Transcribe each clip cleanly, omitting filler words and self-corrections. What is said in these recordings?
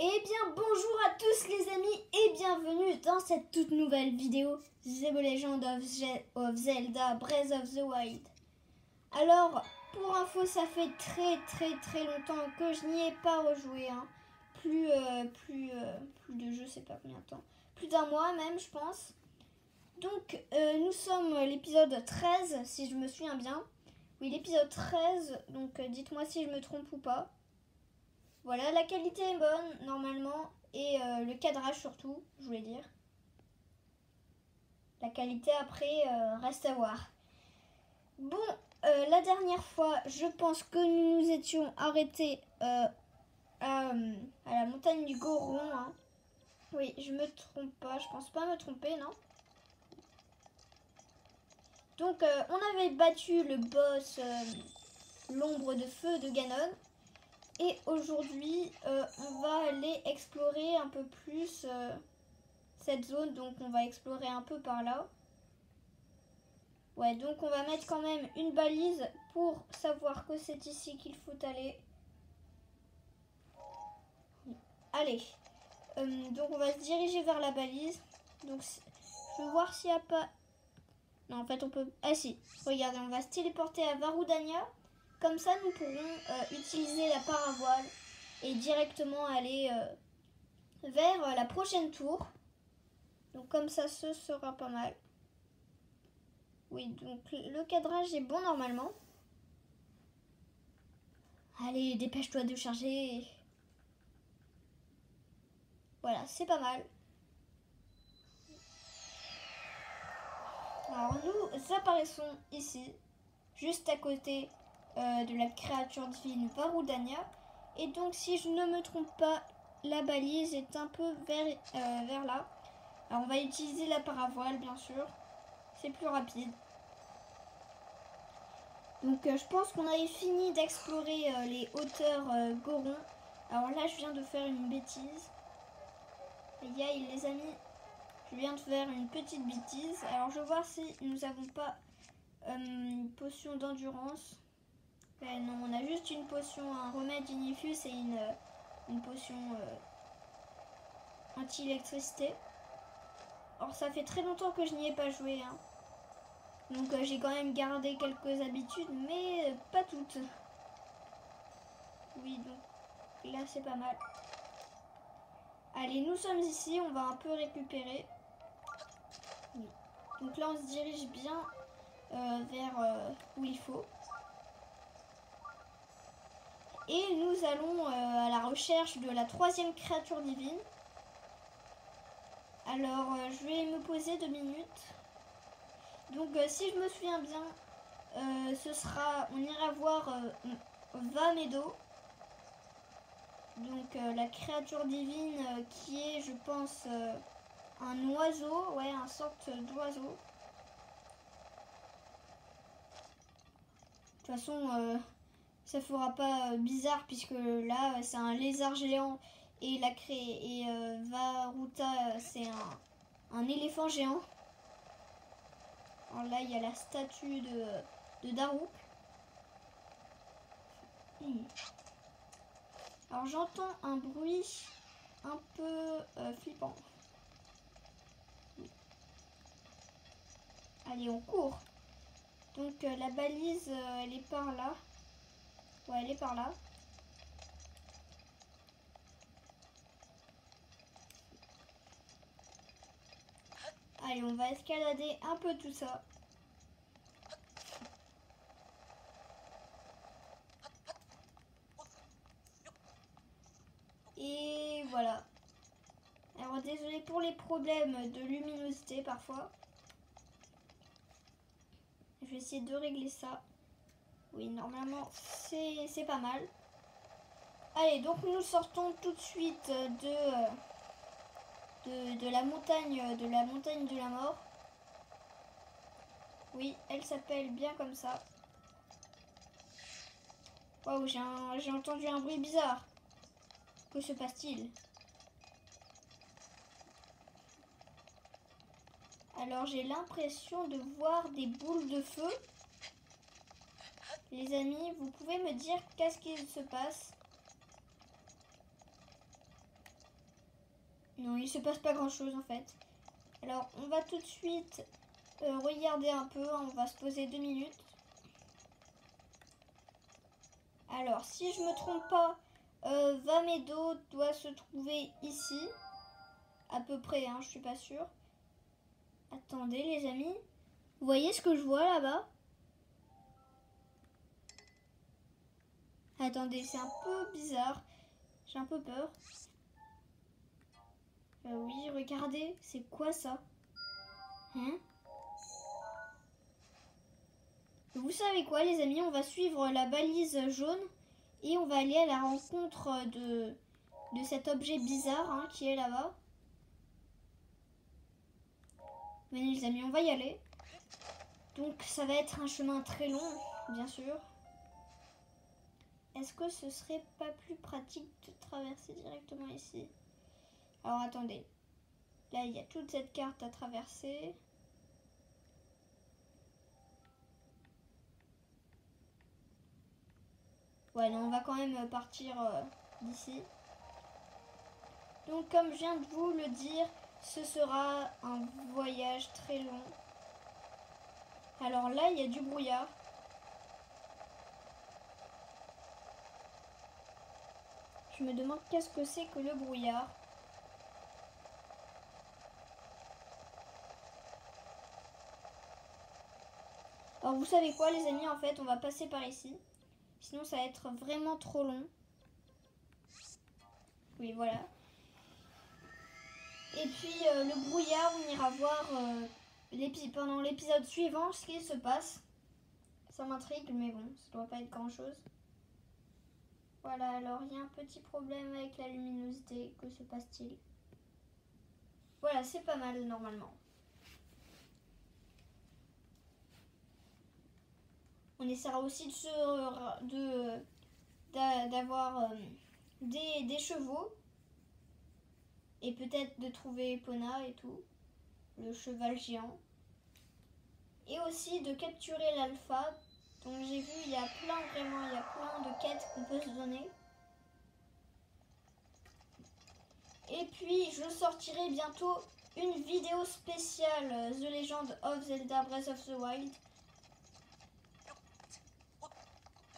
Eh bien bonjour à tous les amis et bienvenue dans cette toute nouvelle vidéo The Legend of Zelda Breath of the Wild. Alors pour info, ça fait très longtemps que je n'y ai pas rejoué, hein. Plus de je sais pas combien de temps, plus d'un mois même je pense. Donc nous sommes l'épisode 13 si je me souviens bien. Oui, l'épisode 13, donc dites-moi si je me trompe ou pas. Voilà, la qualité est bonne normalement et le cadrage surtout, je voulais dire. La qualité après reste à voir. Bon, la dernière fois, je pense que nous nous étions arrêtés à la montagne du Goron. Hein. Oui, je me trompe pas, je pense pas me tromper, non? Donc, on avait battu le boss l'ombre de feu de Ganon. Et aujourd'hui, on va aller explorer un peu plus cette zone. Donc, on va explorer un peu par là. Ouais, donc on va mettre quand même une balise pour savoir que c'est ici qu'il faut aller. Allez, donc on va se diriger vers la balise. Donc, je vais voir s'il n'y a pas... Non, en fait, on peut... Ah si, regardez, on va se téléporter à Varudania. Comme ça, nous pourrons utiliser la paravoile et directement aller vers la prochaine tour. Donc comme ça, ce sera pas mal. Oui, donc le cadrage est bon normalement. Allez, dépêche-toi de charger. Voilà, c'est pas mal. Alors nous apparaissons ici, juste à côté de la créature divine Varudania. Et donc si je ne me trompe pas, la balise est un peu vers là. Alors on va utiliser la paravoile bien sûr, c'est plus rapide. Donc je pense qu'on avait fini d'explorer les hauteurs Goron. Alors là je viens de faire une bêtise. Aïe les amis, je viens de faire une petite bêtise. Alors je vais voir si nous n'avons pas une potion d'endurance. Non, on a juste une potion, un remède Inifus et une potion anti-électricité. Alors ça fait très longtemps que je n'y ai pas joué. Hein. Donc j'ai quand même gardé quelques habitudes, mais pas toutes. Oui, donc là c'est pas mal. Allez, nous sommes ici, on va un peu récupérer. Oui. Donc là on se dirige bien vers où il faut. Et nous allons à la recherche de la troisième créature divine. Alors je vais me poser 2 minutes. Donc si je me souviens bien, on ira voir Vamedo. Donc la créature divine qui est, je pense, un oiseau, ouais, un sorte d'oiseau. De toute façon, ça fera pas bizarre puisque là, c'est un lézard géant et Varuta, c'est un éléphant géant. Alors là, il y a la statue de Daruk. Alors j'entends un bruit un peu flippant. Allez, on court. Donc la balise, elle est par là. Ouais, elle est par là. Allez, on va escalader un peu tout ça. Et voilà. Alors désolé pour les problèmes de luminosité parfois. Je vais essayer de régler ça. Oui, normalement c'est pas mal. Allez, donc nous sortons tout de suite de la montagne de la mort. Oui, elle s'appelle bien comme ça. Waouh, j'ai entendu un bruit bizarre. Que se passe-t-il? Alors j'ai l'impression de voir des boules de feu. Les amis, vous pouvez me dire qu'est-ce qu'il se passe? Non, il se passe pas grand chose en fait. Alors on va tout de suite regarder un peu, on va se poser 2 minutes. Alors si je me trompe pas, Vamedo doit se trouver ici. À peu près, hein, je suis pas sûre. Attendez les amis. Vous voyez ce que je vois là-bas? Attendez, c'est un peu bizarre. J'ai un peu peur. Oui, regardez, c'est quoi ça? Hein? Vous savez quoi les amis? On va suivre la balise jaune et on va aller à la rencontre de cet objet bizarre hein, qui est là-bas. Venez les amis, on va y aller. Donc ça va être un chemin très long, bien sûr. Est-ce que ce serait pas plus pratique de traverser directement ici? Alors attendez. Là, il y a toute cette carte à traverser. Ouais, non, on va quand même partir d'ici. Donc comme je viens de vous le dire, ce sera un voyage très long. Alors là, il y a du brouillard. Je me demande qu'est-ce que c'est que le brouillard. Alors vous savez quoi les amis, en fait, on va passer par ici. Sinon ça va être vraiment trop long. Oui, voilà. Et puis le brouillard, on ira voir pendant l'épisode suivant ce qui se passe. Ça m'intrigue, mais bon, ça doit pas être grand chose. Voilà, alors il y a un petit problème avec la luminosité. Que se passe-t-il? Voilà, c'est pas mal normalement. On essaiera aussi d'avoir des chevaux. Et peut-être de trouver Epona et tout. Le cheval géant. Et aussi de capturer l'alpha. Donc j'ai vu, il y a plein de quêtes qu'on peut se donner. Et puis je sortirai bientôt une vidéo spéciale The Legend of Zelda Breath of the Wild.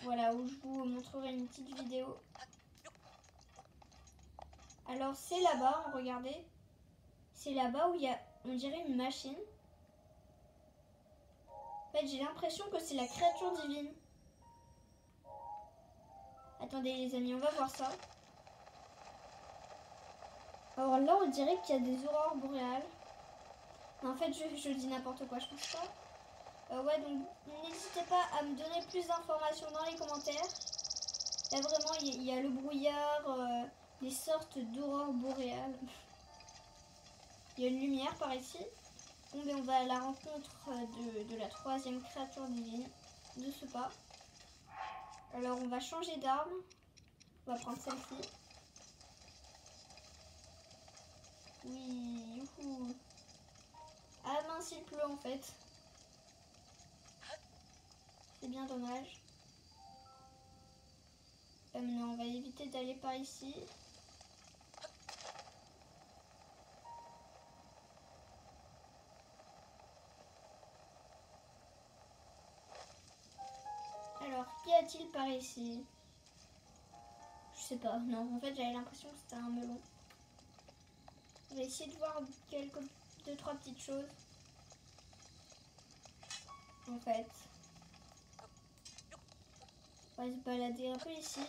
Voilà, où je vous montrerai une petite vidéo. Alors c'est là-bas, regardez. C'est là-bas où il y a, on dirait une machine. En fait, j'ai l'impression que c'est la créature divine. Attendez les amis, on va voir ça. Alors là, on dirait qu'il y a des aurores boréales. Mais en fait, je dis n'importe quoi, je pense pas. Ouais, donc n'hésitez pas à me donner plus d'informations dans les commentaires. Là, vraiment, il y a le brouillard, des sortes d'aurores boréales. Il y a une lumière par ici. Bon, mais on va à la rencontre de la troisième créature divine de ce pas. Alors, on va changer d'arme. On va prendre celle-ci. Oui, youhou. Ah mince, il pleut en fait. C'est bien dommage. Maintenant, on va éviter d'aller par ici. Alors, qu'y a-t-il par ici? Je sais pas. Non, en fait, j'avais l'impression que c'était un melon. On va essayer de voir deux, trois petites choses. En fait, on va se balader un peu ici.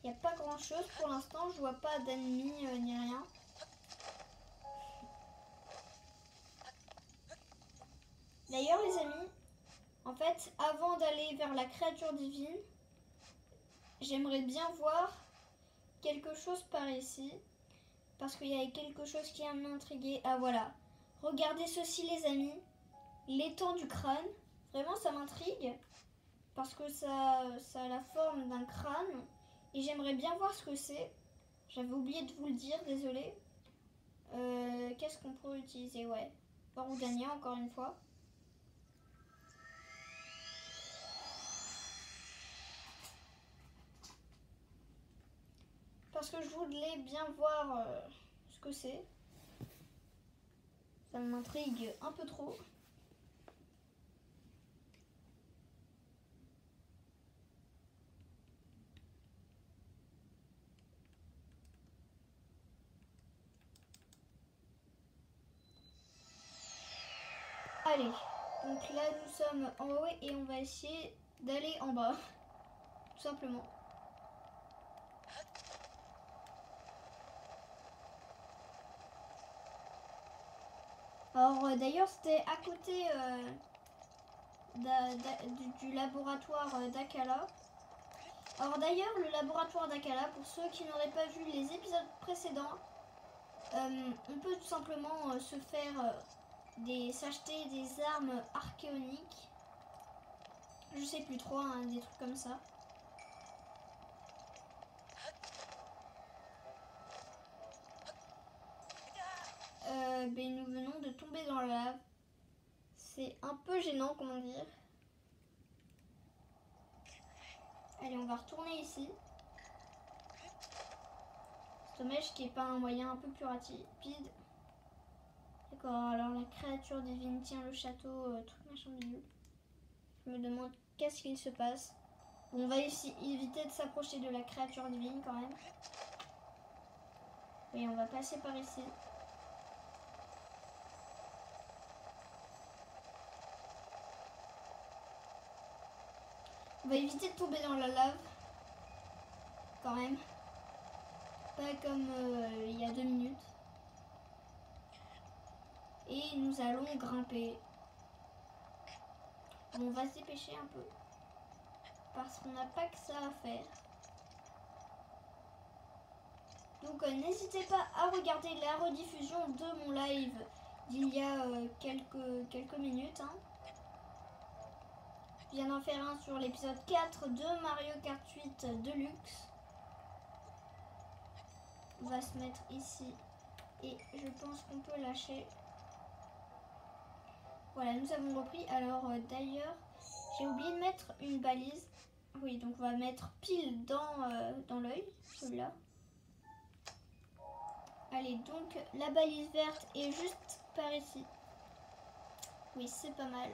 Il n'y a pas grand chose pour l'instant, je vois pas d'ennemis ni rien. D'ailleurs les amis, en fait avant d'aller vers la créature divine, j'aimerais bien voir quelque chose par ici. Parce qu'il y a quelque chose qui m'intriguait. Ah voilà, regardez ceci les amis, l'étang du crâne, vraiment ça m'intrigue. Parce que ça a la forme d'un crâne. Et j'aimerais bien voir ce que c'est. J'avais oublié de vous le dire, désolé. Qu'est-ce qu'on peut utiliser? Ouais. Baroudania, encore une fois. parce que je voulais bien voir ce que c'est. Ça m'intrigue un peu trop. Allez, donc là nous sommes en haut et on va essayer d'aller en bas, tout simplement. Alors d'ailleurs c'était à côté du laboratoire d'Akala. Alors d'ailleurs le laboratoire d'Akala, pour ceux qui n'auraient pas vu les épisodes précédents, on peut tout simplement se faire s'acheter des armes archéoniques. Je sais plus trop, hein, des trucs comme ça. Ben, nous venons de tomber dans la lave. C'est un peu gênant, comment dire. Allez, on va retourner ici. C'est dommage qu'il n'y ait pas un moyen un peu plus rapide. D'accord, alors la créature divine tient le château, truc machin bidule. Je me demande qu'est-ce qu'il se passe. Bon, on va éviter de s'approcher de la créature divine quand même. Oui, on va passer par ici. On va éviter de tomber dans la lave. Quand même. Pas comme il y a 2 minutes. Et nous allons grimper. Bon, on va se dépêcher un peu. Parce qu'on n'a pas que ça à faire. Donc n'hésitez pas à regarder la rediffusion de mon live d'il y a quelques minutes. Hein. Je viens d'en faire un sur l'épisode 4 de Mario Kart 8 Deluxe. On va se mettre ici. Et je pense qu'on peut lâcher. Voilà, nous avons repris. Alors d'ailleurs, j'ai oublié de mettre une balise. Oui, donc on va mettre pile dans l'œil, celui-là. Allez, donc la balise verte est juste par ici. Oui, c'est pas mal.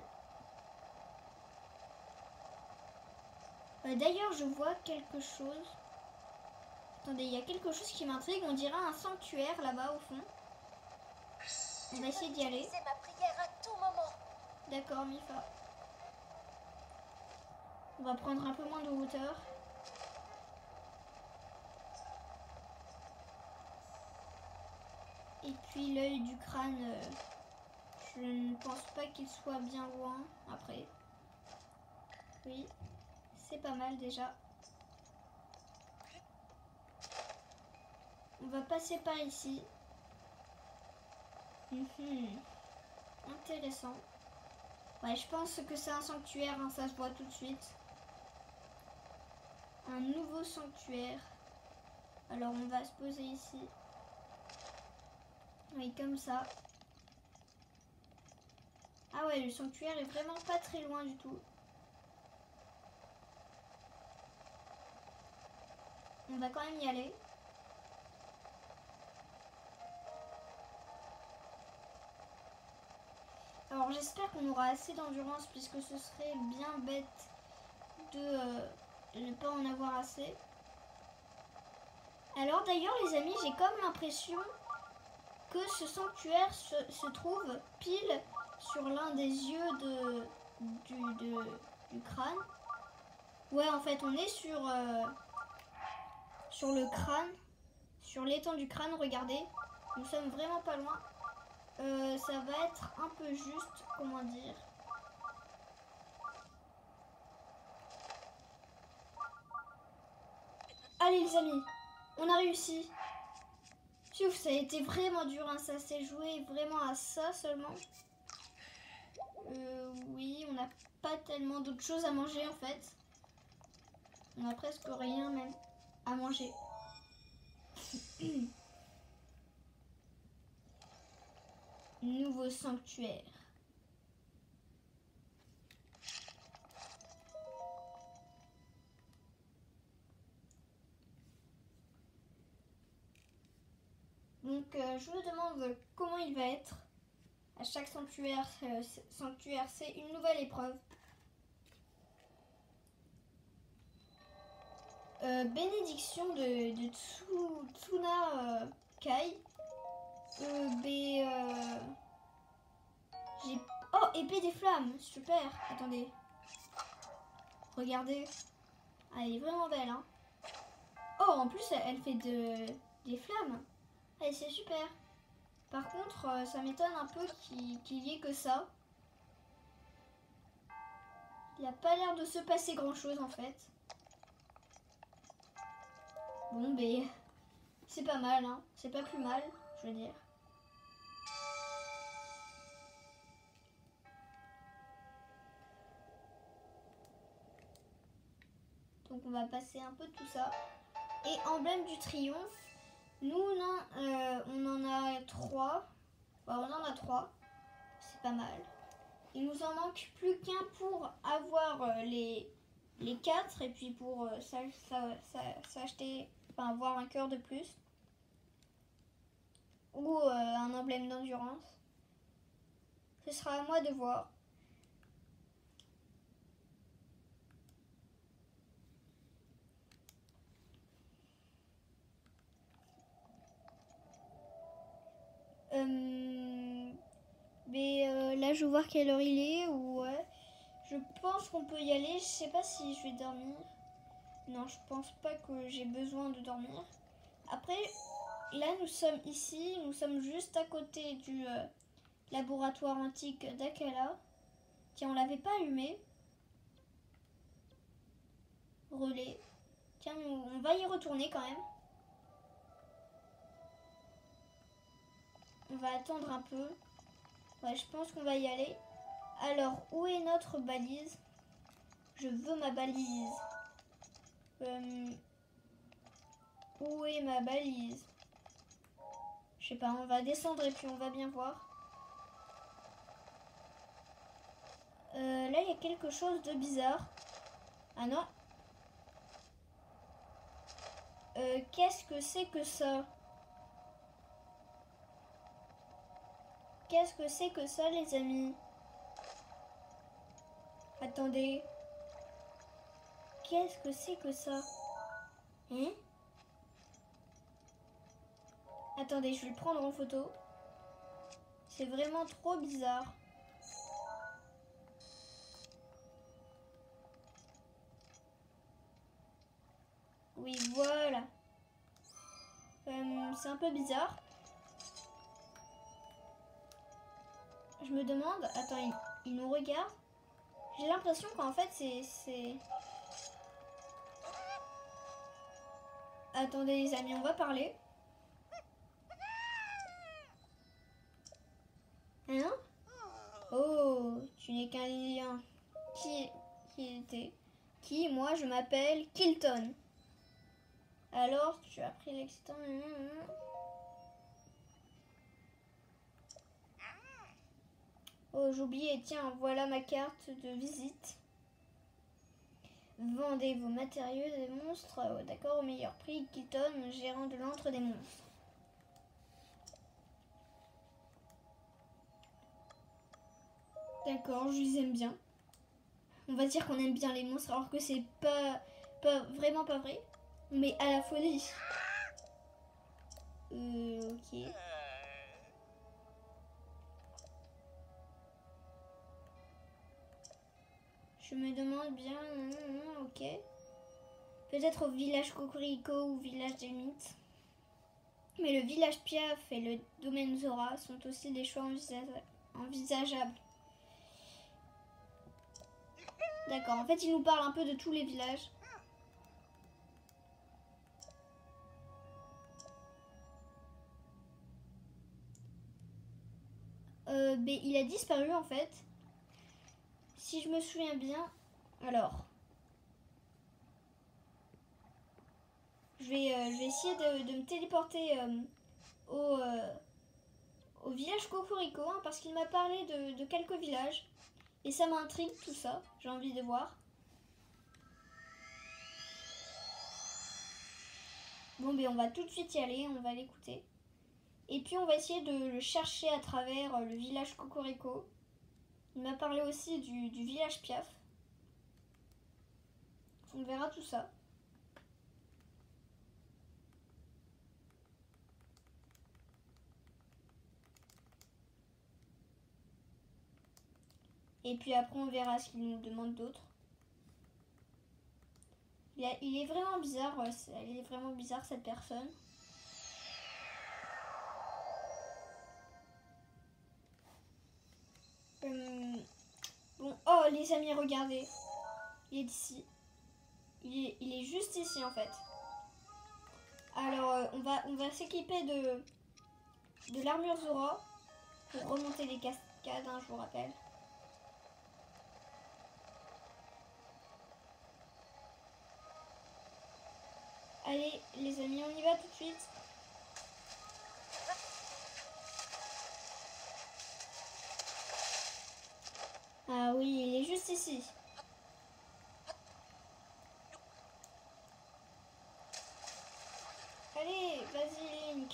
D'ailleurs, je vois quelque chose. Attendez, il y a quelque chose qui m'intrigue. On dirait un sanctuaire là-bas au fond. On va essayer d'y aller. D'accord, Mifa. On va prendre un peu moins de hauteur. Et puis l'œil du crâne, je ne pense pas qu'il soit bien loin après. Oui, c'est pas mal déjà. On va passer par ici. Intéressant. Ouais, je pense que c'est un sanctuaire, hein, ça se voit tout de suite. Un nouveau sanctuaire. Alors on va se poser ici. Oui, comme ça. Ah ouais, le sanctuaire est vraiment pas très loin du tout. On va quand même y aller. Alors j'espère qu'on aura assez d'endurance puisque ce serait bien bête de ne pas en avoir assez. Alors d'ailleurs les amis, j'ai comme l'impression que ce sanctuaire se trouve pile sur l'un des yeux du crâne. Ouais, en fait on est sur le crâne, sur l'étang du crâne, regardez. Nous sommes vraiment pas loin. Ça va être un peu juste, comment dire. Allez les amis, on a réussi. Piouf, ça a été vraiment dur, hein. Ça s'est joué vraiment à ça seulement. Oui, on n'a pas tellement d'autres choses à manger en fait. On a presque rien même à manger. Nouveau sanctuaire. Donc je me demande comment il va être. À chaque sanctuaire, c'est une nouvelle épreuve. Bénédiction de Tsuna Kai. J'ai... Oh, épée des flammes, super. Attendez. Regardez. Ah, elle est vraiment belle, hein. Oh, en plus, elle fait des flammes. Allez, c'est super. Par contre, ça m'étonne un peu qu'il y ait que ça. Il n'a pas l'air de se passer grand-chose, en fait. Bon, ben... C'est pas mal, hein. C'est pas plus mal, je veux dire. Donc on va passer un peu de tout ça. Et emblème du triomphe. Nous, on en a 3. Bah, on en a 3. C'est pas mal. Il nous en manque plus qu'un pour avoir les 4. Et puis pour s'acheter, enfin avoir un cœur de plus. Ou un emblème d'endurance. Ce sera à moi de voir. Mais là, je vais voir quelle heure il est. Ouais. Je pense qu'on peut y aller. Je sais pas si je vais dormir. Non, je pense pas que j'ai besoin de dormir. Après, là, nous sommes ici. Nous sommes juste à côté du laboratoire antique d'Akala. Tiens, on l'avait pas allumé. Relais. Tiens, on va y retourner quand même. On va attendre un peu. Ouais, je pense qu'on va y aller. Alors, où est notre balise? Je veux ma balise. Où est ma balise? Je sais pas, on va descendre et puis on va bien voir. Là, il y a quelque chose de bizarre. Ah non. Qu'est-ce que c'est que ça? Qu'est-ce que c'est que ça, les amis? Attendez. Qu'est-ce que c'est que ça? Hein? Attendez, je vais le prendre en photo. C'est vraiment trop bizarre. Oui, voilà. C'est un peu bizarre. Je me demande... Attends, il nous regarde. J'ai l'impression qu'en fait, c'est... Attendez, les amis, on va parler. Hein? Oh, tu n'es qu'un lien. Qui était? Qui? Moi, je m'appelle Kilton. Alors, tu as pris l'excitant. Oh, j'oubliais. Tiens, voilà ma carte de visite. Vendez vos matériaux des monstres. D'accord, au meilleur prix. Kilton, gérant de l'antre des monstres. D'accord, je les aime bien. On va dire qu'on aime bien les monstres alors que c'est vraiment pas vrai. Mais à la folie. Ok. Je me demande bien... ok. Peut-être au village Cocorico ou village des mythes. Mais le village Piaf et le domaine Zora sont aussi des choix envisageables. D'accord, en fait il nous parle un peu de tous les villages. Mais il a disparu en fait. Si je me souviens bien. Alors. Je vais essayer de me téléporter au village Cocorico hein, parce qu'il m'a parlé de quelques villages. Et ça m'intrigue tout ça. J'ai envie de voir. Bon, ben on va tout de suite y aller. On va l'écouter. Et puis on va essayer de le chercher à travers le village Cocorico. Il m'a parlé aussi du village Piaf. On verra tout ça. Et puis après on verra ce qu'il nous demande d'autre. Il est vraiment bizarre, elle est vraiment bizarre cette personne. Bon, oh les amis, regardez. Il est ici. Il est juste ici en fait. Alors on va s'équiper de l'armure Zora pour remonter les cascades, hein, je vous rappelle. Allez les amis, on y va tout de suite. Ah oui, il est juste ici. Allez, vas-y Link.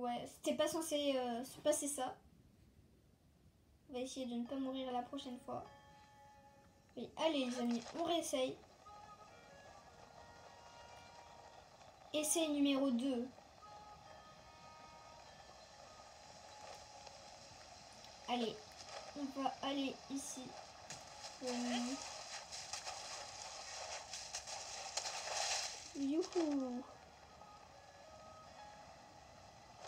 Ouais, c'était pas censé se passer ça. On va essayer de ne pas mourir la prochaine fois. Oui, allez les amis, on réessaye. Essai numéro 2. Allez, on va aller ici. Youhou.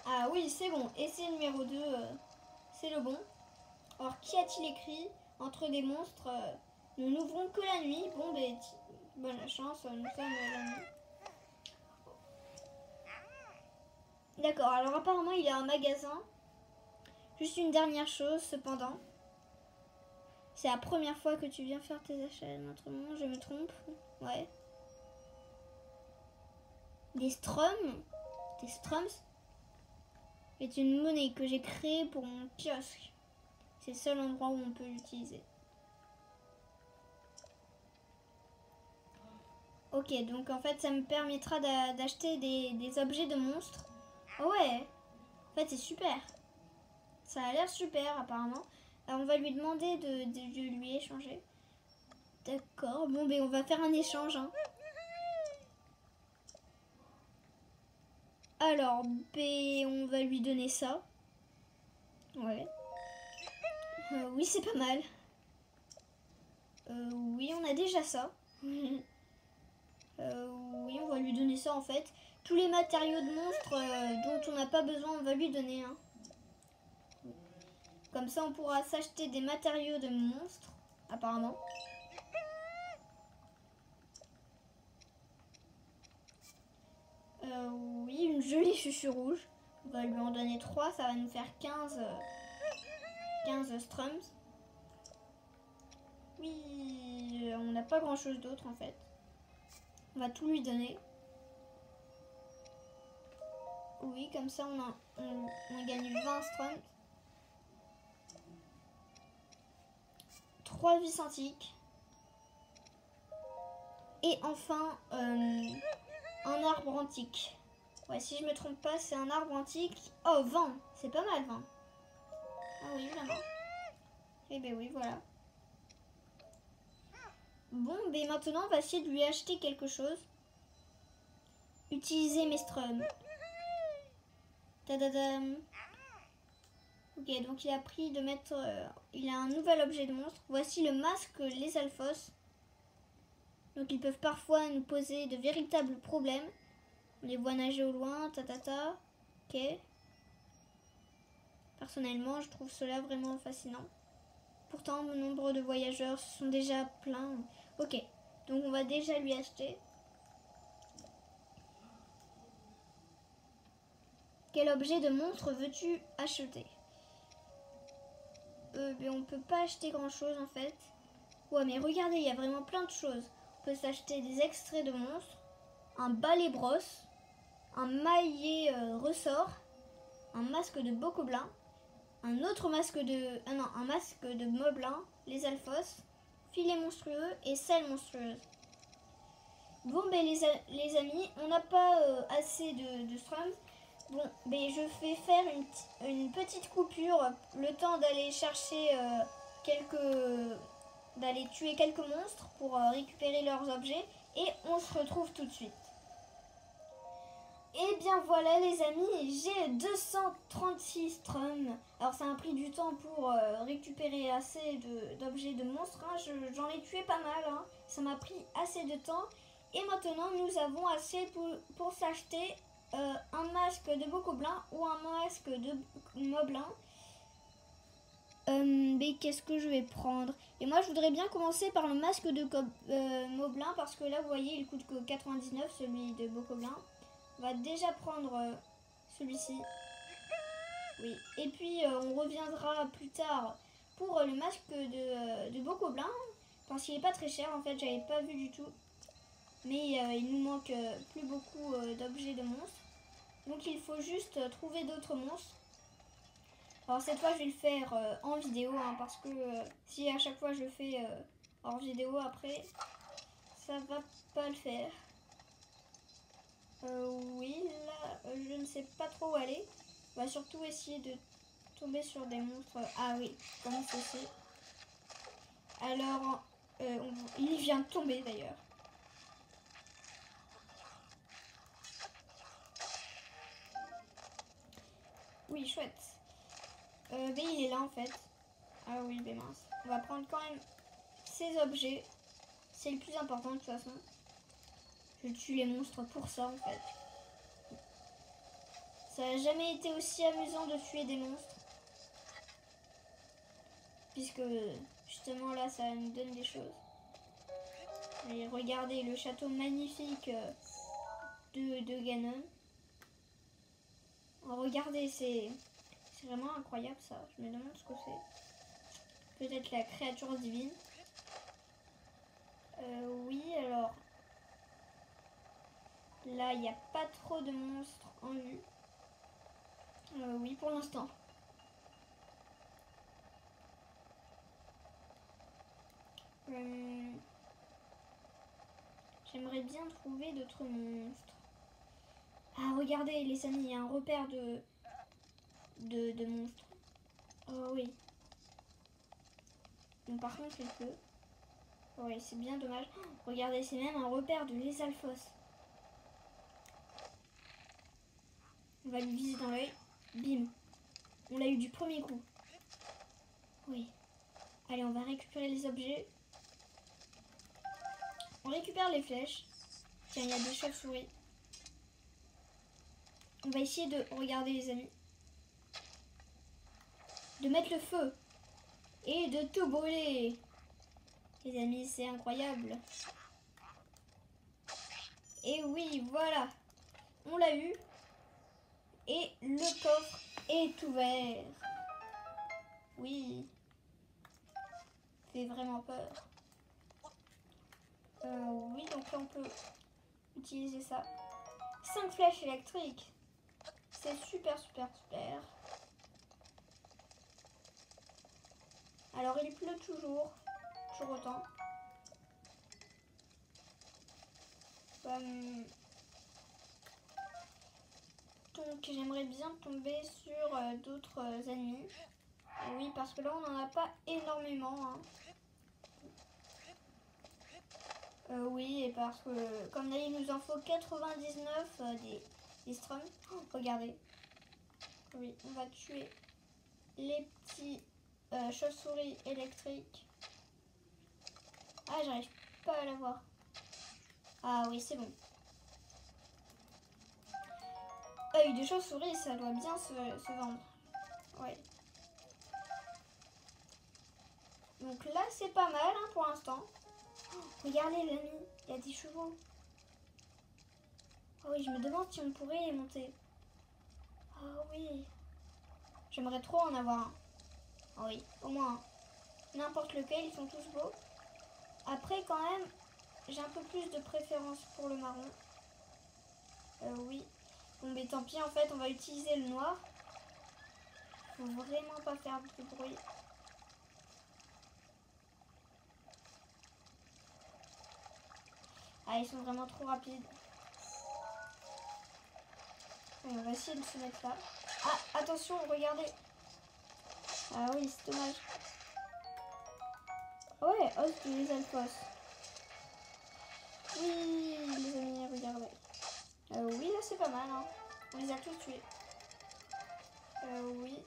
Ah oui, c'est bon. Essai numéro 2, c'est le bon. Alors, qui a-t-il écrit? Entre des monstres, nous n'ouvrons que la nuit. Bon, ben, bonne chance, nous sommes la nuit. D'accord, alors apparemment, il y a un magasin. Juste une dernière chose, cependant. C'est la première fois que tu viens faire tes achats à notre monde, je me trompe? Ouais. Des strums? Des strums est une monnaie que j'ai créée pour mon kiosque. C'est le seul endroit où on peut l'utiliser. Ok, donc en fait ça me permettra d'acheter des objets de monstres. Oh ouais, en fait c'est super. Ça a l'air super apparemment. Alors on va lui demander de lui échanger. D'accord, bon ben on va faire un échange. Hein. Alors, ben on va lui donner ça. Ouais. Oui, c'est pas mal. Oui, on a déjà ça. Oui, on va lui donner ça en fait. Tous les matériaux de monstres dont on n'a pas besoin, on va lui donner. Hein. Comme ça, on pourra s'acheter des matériaux de monstres, apparemment. Oui, une jolie chuchu rouge. On va lui en donner 3, ça va nous faire 15 strums. Oui, on n'a pas grand chose d'autre en fait. On va tout lui donner. Oui, comme ça on gagne 20 strums. 3 vis antiques. Et enfin, un arbre antique. Ouais, si je me trompe pas, c'est un arbre antique. Oh, 20. C'est pas mal, 20. Ah oui, vraiment. Eh ben oui, voilà. Bon, ben maintenant, on va essayer de lui acheter quelque chose. Utiliser mes strums. Tadadam. Ok, donc il a pris de mettre... il a un nouvel objet de monstre. Voici le masque les Alphos. Donc ils peuvent parfois nous poser de véritables problèmes. On les voit nager au loin, tatata. Ok. Personnellement, je trouve cela vraiment fascinant. Pourtant, le nombre de voyageurs sont déjà pleins. Ok, donc on va déjà lui acheter. Quel objet de monstre veux-tu acheter? Mais on peut pas acheter grand chose en fait. Ouais, mais regardez, il y a vraiment plein de choses. On peut s'acheter des extraits de monstres, un balai brosse, un maillet ressort, un masque de bocoblin, un autre masque de... Ah non, un masque de moblin, les alphos, filet monstrueux et selle monstrueuse. Bon, ben les amis, on n'a pas assez de strums. Bon, ben je vais faire une petite coupure, le temps d'aller chercher d'aller tuer quelques monstres pour récupérer leurs objets. Et on se retrouve tout de suite. Et bien voilà les amis, j'ai 236 strums. Alors ça a pris du temps pour récupérer assez d'objets de monstres. Hein. J'en ai tué pas mal, hein. Ça m'a pris assez de temps. Et maintenant nous avons assez pour s'acheter un masque de bokoblin ou un masque de moblin. Mais qu'est-ce que je vais prendre? Et moi je voudrais bien commencer par le masque de moblin parce que là vous voyez il coûte que 99, celui de bokoblin. On va déjà prendre celui-ci. Oui. Et puis on reviendra plus tard pour le masque de bokoblin. Parce qu'il n'est pas très cher en fait, j'avais pas vu du tout. Mais il nous manque plus beaucoup d'objets de monstres. Donc il faut juste trouver d'autres monstres. Alors cette fois je vais le faire en vidéo. Hein, parce que si à chaque fois je le fais hors vidéo après, ça va pas le faire. Oui, là, je ne sais pas trop où aller. On va surtout essayer de tomber sur des monstres. Ah oui, comme ceci. Alors, il vient de tomber d'ailleurs. Oui, chouette. Mais il est là en fait. Ah oui, mais mince. On va prendre quand même ces objets. C'est le plus important de toute façon. Je tue les monstres pour ça en fait. Ça n'a jamais été aussi amusant de tuer des monstres. Puisque justement là ça nous donne des choses. Et regardez le château magnifique de Ganon. Oh, regardez, c'est vraiment incroyable ça. Je me demande ce que c'est. Peut-être la créature divine. Oui, alors là il n'y a pas trop de monstres en vue. Oui, pour l'instant. J'aimerais bien trouver d'autres monstres. Ah, regardez les amis, il y a un repère de monstres. Oh oui. Bon, par contre, il peut. Oui, c'est bien dommage. Oh, regardez, c'est même un repère de Lethalphos. On va lui viser dans l'œil. Bim. On l'a eu du premier coup. Oui. Allez, on va récupérer les objets. On récupère les flèches. Tiens, il y a des chauves-souris. On va essayer de... Regardez les amis. De mettre le feu. Et de tout brûler. Les amis, c'est incroyable. Et oui, voilà. On l'a eu. Et le coffre est ouvert. Oui. Fait vraiment peur. Oui, donc là on peut utiliser ça. 5 flèches électriques. C'est super, super, super. Alors il pleut toujours. Toujours autant. Donc j'aimerais bien tomber sur d'autres ennemis. Oui, parce que là on n'en a pas énormément. Hein. Oui, et parce que comme là il nous en faut 99 des strums. Oh, regardez. Oui, on va tuer les petits chauves-souris électriques. Ah, j'arrive pas à l'avoir. Ah oui, c'est bon. Œil de chauve-souris, ça doit bien se vendre. Ouais. Donc là, c'est pas mal hein, pour l'instant. Oh, regardez l'ami, il y a des chevaux. Oh oui, je me demande si on pourrait les monter. Oh oui. J'aimerais trop en avoir un. Oh oui, au moins un. N'importe lequel, ils sont tous beaux. Après, quand même, j'ai un peu plus de préférence pour le marron. Oui. Bon, mais tant pis, en fait, on va utiliser le noir. Faut vraiment pas faire de bruit. Ah, ils sont vraiment trop rapides. Allez, on va essayer de se mettre là. Ah, attention, regardez. Ah oui, c'est dommage. Ouais, os des alphos. Oui, les amis, regardez. Oui, là, c'est pas mal. Hein. On les a tous tués. Oui.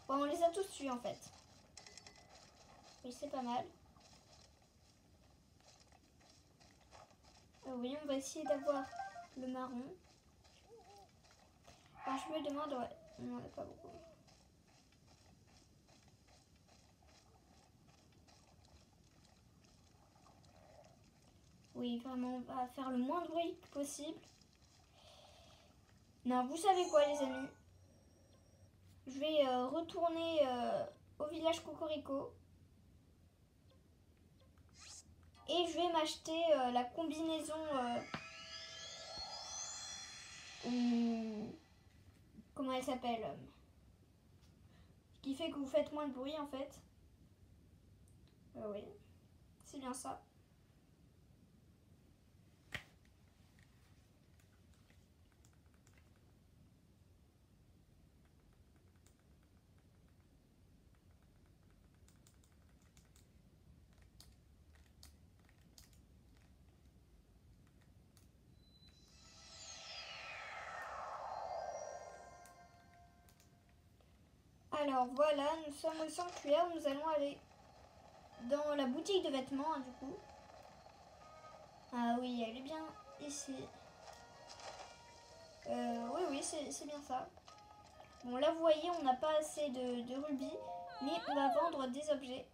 Bon, on les a tous tués, en fait. Oui, c'est pas mal. Oui, on va essayer d'avoir le marron. Enfin, je me demande, ouais, on n'en a pas beaucoup. Oui, vraiment, on va faire le moins de bruit possible. Non, vous savez quoi, les amis? Je vais retourner au village Cocorico. Et je vais m'acheter la combinaison... comment elle s'appelle qui fait que vous faites moins de bruit, en fait. Oui, c'est bien ça. Alors voilà, nous sommes au sanctuaire, nous allons aller dans la boutique de vêtements, hein, du coup. Ah oui, elle est bien ici. Oui, oui, c'est bien ça. Bon, là, vous voyez, on n'a pas assez de rubis, mais on va vendre des objets.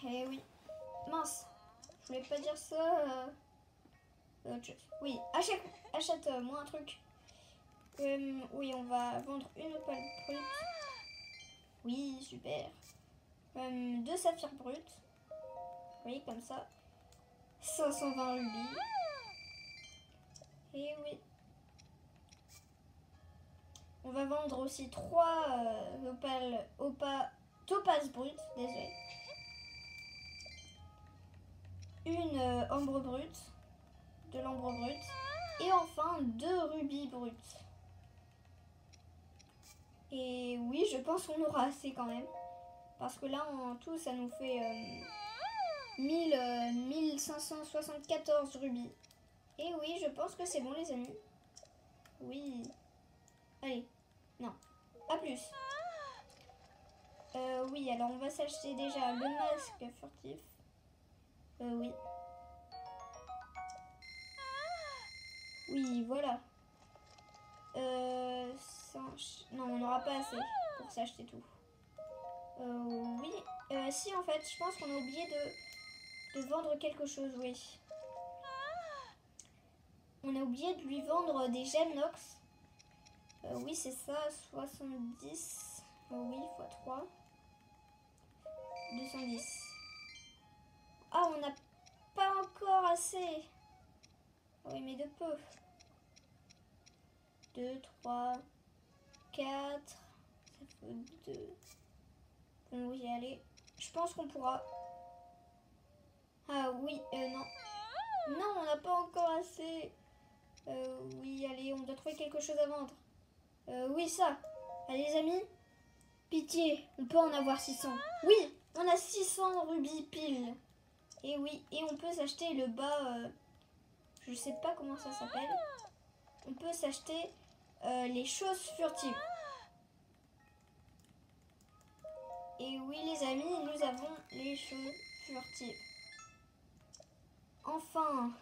Eh oui. Mince, je voulais pas dire ça. Oui, achète-moi un truc. Oui, on va vendre une opale brute. Oui, super. 2 saphirs bruts. Oui, comme ça. 520 rubis. Et oui. On va vendre aussi 3 topazes brutes. Désolé. Une ambre brute. De l'ambre brute. Et enfin 2 rubis bruts. Et oui, je pense qu'on aura assez quand même. Parce que là, en tout, ça nous fait 1574 rubis. Et oui, je pense que c'est bon, les amis. Oui. Allez. Non. À plus. Oui, alors on va s'acheter déjà le masque furtif. Oui. Oui, voilà. Non, on n'aura pas assez pour s'acheter tout. Oui. Si, en fait, je pense qu'on a oublié de vendre quelque chose, oui. On a oublié de lui vendre des gemmes Nox. Oui, c'est ça, 70. Oui, x 3. 210. Ah, on n'a pas encore assez. Oui, mais de peu. 2, 3, 4. Ça fait 2. Bon, oui, allez. Je pense qu'on pourra. Ah oui, non. Non, on n'a pas encore assez. Oui, allez, on doit trouver quelque chose à vendre. Oui, ça. Allez, les amis. Pitié, on peut en avoir 600. Oui, on a 600 rubis pile. Et oui, et on peut s'acheter le bas. Je sais pas comment ça s'appelle. On peut s'acheter les choses furtives. Et oui, les amis, nous avons les choses furtives. Enfin,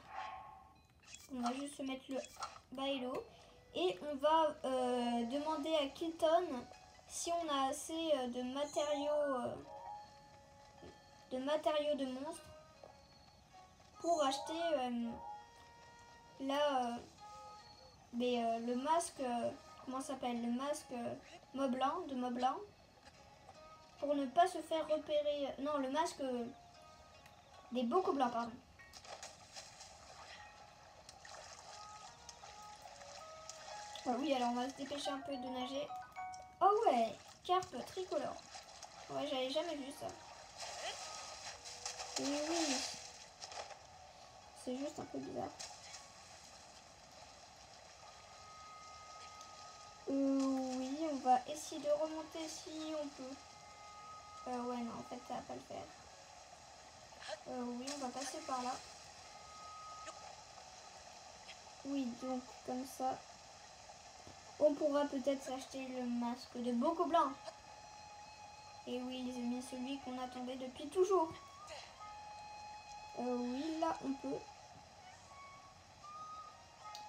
on va juste se mettre le bailo. Et on va demander à Kilton si on a assez de matériaux de monstres pour acheter le masque, comment ça s'appelle, le masque de Moblin, pour ne pas se faire repérer. Non, le masque des Bocaux Blancs, pardon. Ah oui, alors on va se dépêcher un peu de nager. Oh ouais, carpe tricolore. Ouais, j'avais jamais vu ça. Et oui, c'est juste un peu bizarre. Oui, on va essayer de remonter si on peut. Ouais, non, en fait, ça va pas le faire. Oui, on va passer par là. Oui, donc, comme ça, on pourra peut-être s'acheter le masque de Bokoblin. Et oui, les amis, celui qu'on attendait depuis toujours. Oui, là, on peut.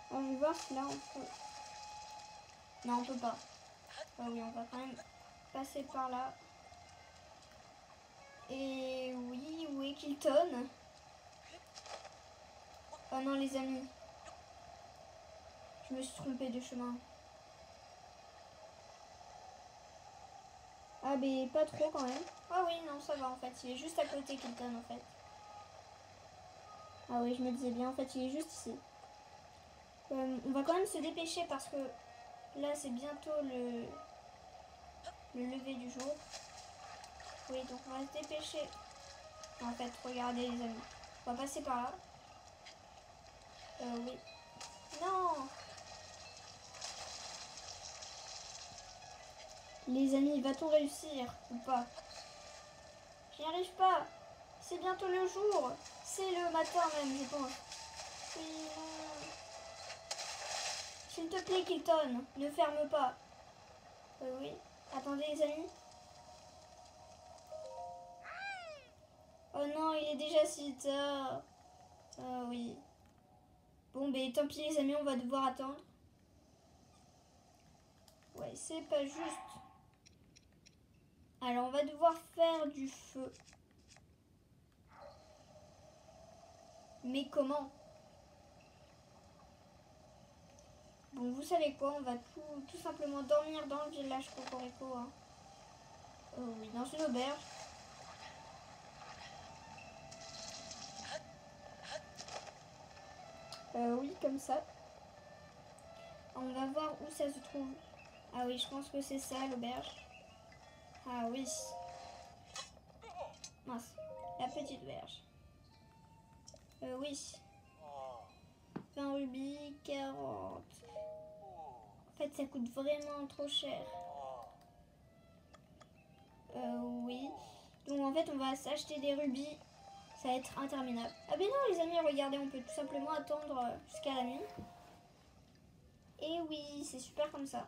Alors, je vais voir si là, on peut. Non, on peut pas. Oui, on va quand même passer par là. Et oui, où est Kilton? Oh non, les amis. Je me suis trompée de chemin. Ah, mais pas trop quand même. Ah oui, non, ça va en fait. Il est juste à côté Kilton en fait. Ah oui, je me disais bien, en fait, il est juste ici. On va quand même se dépêcher parce que là, c'est bientôt le lever du jour. Oui, donc on va se dépêcher. En fait, regardez les amis. On va passer par là. Oui. Non! Les amis, va-t-on réussir ou pas? J'y arrive pas. C'est bientôt le jour. C'est le matin même, je pense. Oui, non. S'il te plaît, Kilton, ne ferme pas. Oui. Attendez, les amis. Oh non, il est déjà si tard. Ah oui. Bon, ben tant pis, les amis, on va devoir attendre. Ouais, c'est pas juste. Alors, on va devoir faire du feu. Mais comment? Bon, vous savez quoi? On va tout simplement dormir dans le village Cocorico. Hein. Oui, dans une auberge. Oui, comme ça. On va voir où ça se trouve. Ah oui, je pense que c'est ça, l'auberge. Ah oui. Mince, la petite auberge. Oui. 20 rubis, 40. En fait, ça coûte vraiment trop cher. Oui. Donc en fait, on va s'acheter des rubis. Ça va être interminable. Ah ben non, les amis, regardez, on peut tout simplement attendre jusqu'à la nuit. Et oui, c'est super comme ça.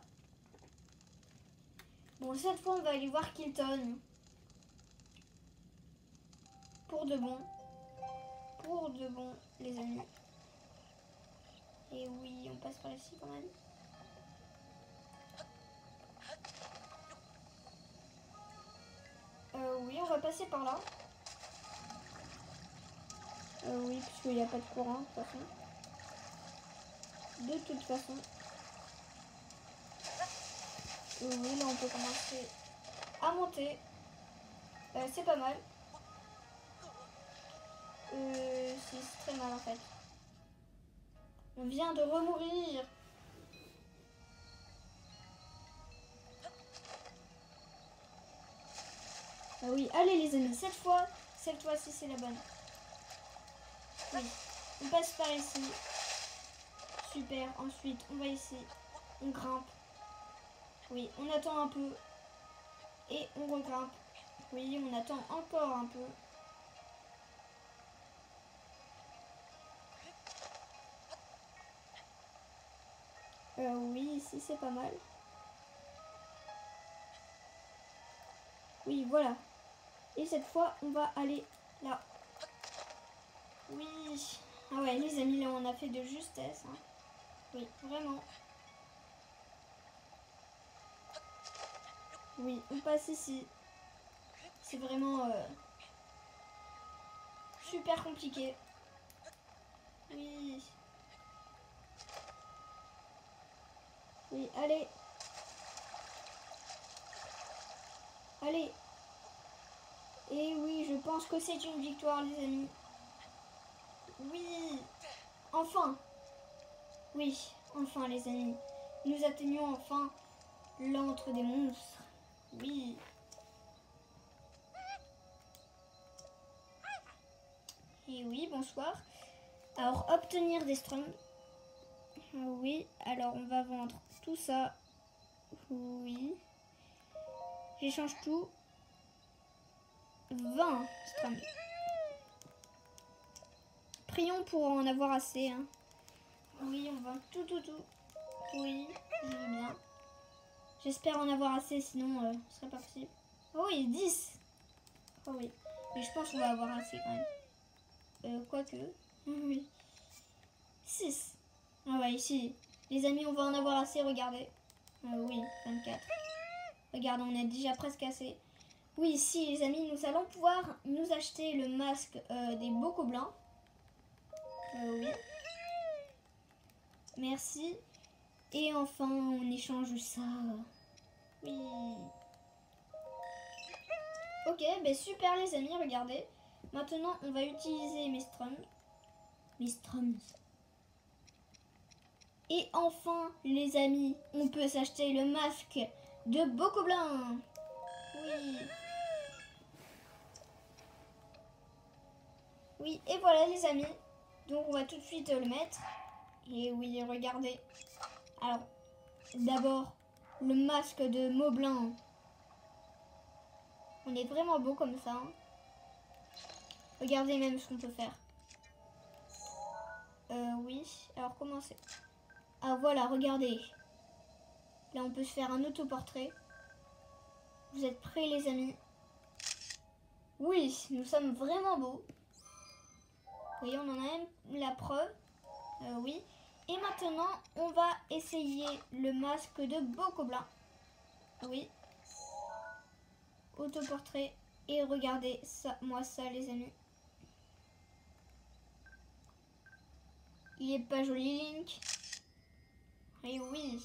Bon, cette fois, on va aller voir Kilton. Pour de bon. Pour de bon, les amis. Et oui, on passe par ici quand même. Oui, on va passer par là. Oui, puisqu'il n'y a pas de courant, de toute façon. De toute façon. Oui, là, on peut commencer à monter. C'est pas mal. C'est très mal, en fait. On vient de remourir. Ah oui, allez les amis, cette fois-ci c'est la bonne. Oui, on passe par ici. Super, ensuite on va ici. On grimpe. Oui, on attend un peu. Et on regrimpe. Oui, on attend encore un peu. Oui, ici c'est pas mal. Oui, voilà. Et cette fois, on va aller là. Oui. Ah ouais, les amis, là, on a fait de justesse. Hein. Oui, vraiment. Oui, on passe ici. C'est vraiment super compliqué. Oui. Oui, allez. Allez. Et oui, je pense que c'est une victoire, les amis. Oui. Enfin. Oui, enfin, les amis. Nous atteignons enfin l'antre des monstres. Oui. Et oui, bonsoir. Alors, obtenir des strums. Oui, alors on va vendre tout ça. Oui. J'échange tout. 20 strums. Prions pour en avoir assez. Hein. Oui, on vend tout. Oui, je veux bien. J'espère en avoir assez, sinon ce serait pas possible. Oh oui, 10. Oh oui, mais je pense qu'on va avoir assez quand même. Quoique. Oui. 6. Ah ouais, ici. Les amis, on va en avoir assez, regardez. Oui, 24. Regardez, on est déjà presque assez. Oui, ici, les amis, nous allons pouvoir nous acheter le masque des bocaux blancs. Oui. Merci. Et enfin, on échange ça. Oui. Ok, ben super les amis, regardez. Maintenant, on va utiliser mes strums. Et enfin, les amis, on peut s'acheter le masque de Bocaux Blanc. Oui. Oui, et voilà les amis. Donc on va tout de suite le mettre. Et oui, regardez. Alors, d'abord, le masque de Moblin. On est vraiment beau comme ça. Hein. Regardez même ce qu'on peut faire. Oui, alors commencez. Ah voilà, regardez. Là, on peut se faire un autoportrait. Vous êtes prêts les amis? Oui, nous sommes vraiment beaux. Vous voyez, on en a même la preuve. Oui. Et maintenant, on va essayer le masque de Bocaux Blanc. Oui. Autoportrait. Et regardez ça, moi ça les amis. Il est pas joli Link. Et oui.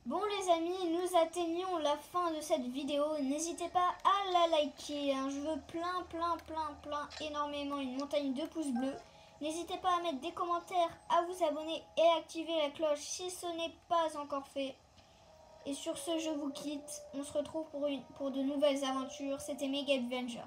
Bon les amis, nous atteignons la fin de cette vidéo. N'hésitez pas à la liker. Hein. Je veux plein, énormément une montagne de pouces bleus. N'hésitez pas à mettre des commentaires, à vous abonner et à activer la cloche si ce n'est pas encore fait. Et sur ce, je vous quitte. On se retrouve pour de nouvelles aventures. C'était Mega Avengers.